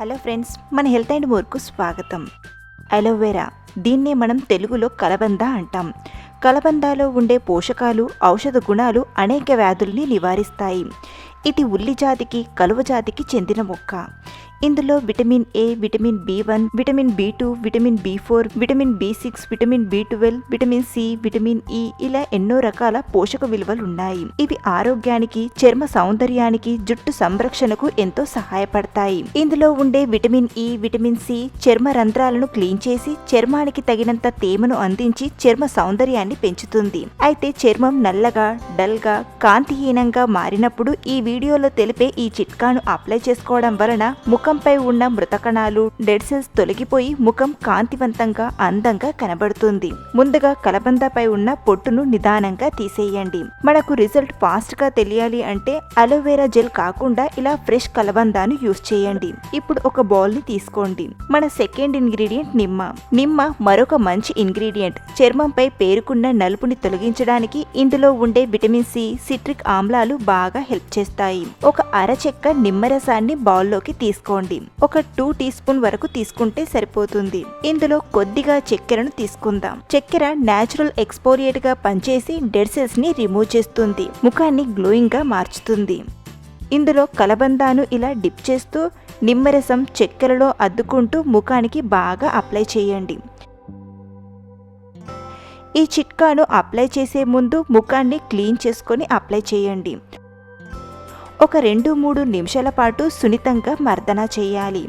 Hello friends, మన health and మోర్కు స్వాగతం. Aloe vera, దీన్నే మనం తెలుగులో కలబంద అంటాం. కలబందాలో ఉండే పోషకాలు, ఔషధ గుణాలు అనేక వ్యాధుల్ని నివారిస్తాయి. ఇది ఉల్లి జాతికి, కలువ జాతికి చెందిన మొక్క. ఇందులో vitamin A, vitamin బి1, vitamin బి2, vitamin B four, vitamin B6, vitamin B12, vitamin C, vitamin E ఇలా ఎన్నో రకాల పోషక విలువలు ఉన్నాయి. ఇవి ఆరోగ్యానికి, చర్మ సౌందర్యానికి, జుట్టు సంరక్షణకు ఎంతో సహాయపడతాయి. ఇందులో ఉండే విటమిన్ ఇ, విటమిన్ సి చర్మ రంధ్రాలను క్లీన్ చేసి చర్మానికి తగినంత తేమను అందించి చర్మ సౌందర్యాన్ని పెంచుతుంది. అయితే చర్మం నల్లగా, డల్ గా, కాంతిహీనంగా మారినప్పుడు ఈ వీడియోలో తెలిపే ఈ చిట్కాను అప్లై చేసుకోవడం వలన ముఖంపై ఉన్న మృతకణాలు, డెడ్ సెల్స్ తొలగిపోయి ముఖం కాంతివంతంగా, అందంగా కనబడుతుంది. ముందుగా కలబందపై ఉన్న పొట్టును నిదానంగా తీసేయండి. మనకు రిజల్ట్ ఫాస్ట్ గా తెలియాలి అంటే అలోవెరా జెల్ కాకుండా ఇలా ఫ్రెష్ కలబందాను యూస్ చేయండి. ఇప్పుడు ఒక బౌల్ ని తీసుకోండి. మన సెకండ్ ఇంగ్రీడియంట్ నిమ్మ. నిమ్మ మరొక మంచి ఇంగ్రీడియంట్. చర్మంపై పేరుకున్న నలుపుని తొలగించడానికి ఇందులో ఉండే విటమిన్ సి, సిట్రిక్ ఆమ్లాలు బాగా హెల్ప్ చేస్తాయి. ఒక అరచెక్క నిమ్మరసాన్ని బౌల్లోకి తీసుకోండి. ఒక 2 టీ స్పూన్ వరకు తీసుకుంటే సరిపోతుంది. ఇందులో కొద్దిగా చక్కెరను తీసుకుందాం. చక్కెర నేచురల్ ఎక్స్ఫోలియేట్ గా పనిచేసి డెడ్ సెల్స్ ని రిమూవ్ చేస్తుంది, ముఖాన్ని గ్లోయింగ్ గా మార్చుతుంది. ఇందులో కలబందాను ఇలా డిప్ చేస్తూ నిమ్మరసం చక్కెరలో అద్దుకుంటూ ముఖానికి బాగా అప్లై చేయండి. ఈ చిట్కాను అప్లై చేసే ముందు ముఖాన్ని క్లీన్ చేసుకొని అప్లై చేయండి. ఒక 2-3 నిమిషాల పాటు సున్నితంగా మర్దన చేయాలి.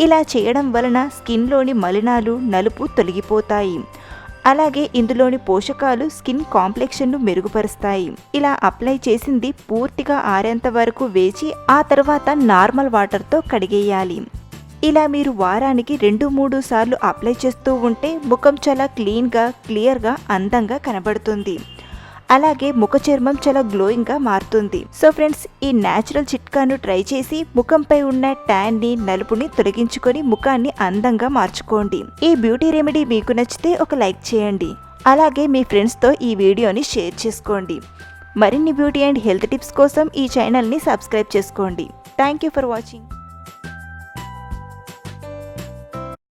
ఇలా చేయడం వలన స్కిన్లోని మలినాలు, నలుపు తొలగిపోతాయి. అలాగే ఇందులోని పోషకాలు స్కిన్ కాంప్లెక్షన్ను మెరుగుపరుస్తాయి. ఇలా అప్లై చేసింది పూర్తిగా ఆరేంత వరకు వేచి ఆ తర్వాత నార్మల్ వాటర్తో కడిగేయాలి. ఇలా మీరు వారానికి 2-3 సార్లు అప్లై చేస్తూ ఉంటే ముఖం చాలా క్లీన్గా, క్లియర్గా, అందంగా కనబడుతుంది. అలాగే ముఖ చర్మం చాలా గ్లోయింగ్ గా మారుతుంది. సో ఫ్రెండ్స్, ఈ న్యాచురల్ చిట్కాను ట్రై చేసి ముఖంపై ఉన్న ట్యాన్ ని, నలుపుని తొలగించుకొని ముఖాన్ని అందంగా మార్చుకోండి. ఈ బ్యూటీ రెమెడీ మీకు నచ్చితే ఒక లైక్ చేయండి. అలాగే మీ ఫ్రెండ్స్తో ఈ వీడియోని షేర్ చేసుకోండి. మరిన్ని బ్యూటీ అండ్ హెల్త్ టిప్స్ కోసం ఈ ఛానల్ని సబ్స్క్రైబ్ చేసుకోండి. Thank you for watching.